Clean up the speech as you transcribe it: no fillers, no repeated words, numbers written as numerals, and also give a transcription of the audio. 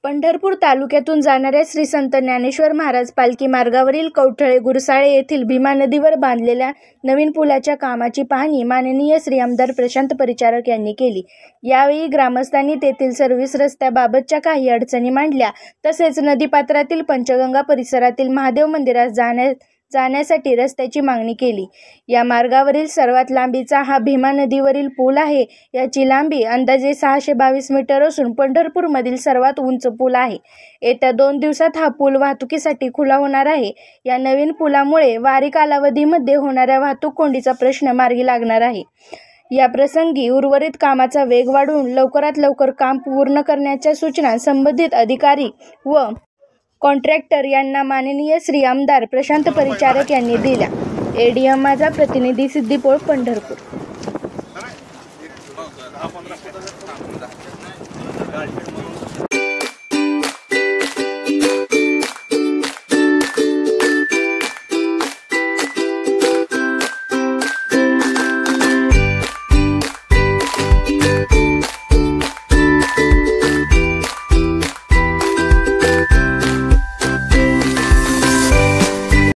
पंढरपूर तालुक्यातून जाणाऱ्या श्री संत ज्ञानेश्वर महाराज पालखी मार्गावरील कवठळे गुरसाळे येथील भीमा नदीवर बांधलेल्या नवीन पुलाच्या कामाची पाहणी माननीय श्री आमदार प्रशांत परिचारक यांनी केली। यावेळी ग्रामस्थांनी तेथील सर्व्हिस रस्त्याबाबतच्या काही अडचणी मांडल्या, तसेच नदीपात्रातील पंचगंगा परिसरातील महादेव मंदिरात जाण्यासाठी रस्त्याची मागणी केली। या मार्गावरील सर्वात लांबीचा हा भीमा नदीवरील पूल आहे। याची लांबी अंदाजे 622 मीटर असून पंढरपूरमधील सर्वात उंच पूल आहे। येत्या 2 दिवसात हा पूल वाहतुकीसाठी खुला होणार आहे। या नवीन पुलामुळे वारी कालावधीमध्ये होणाऱ्या वाहतूक कोंडीचा प्रश्न मार्गी लागणार आहे। या प्रसंगी उर्वरित कामाचा वेग वाढवून लवकरात लवकर काम पूर्ण करण्याच्या सूचना संबंधित अधिकारी व कॉन्ट्रॅक्टर यांना माननीय श्री आमदार प्रशांत परिचारक यांनी दिल्या। एडीएम माझा प्रतिनिधी सिद्दीपोळ, पंढरपूर।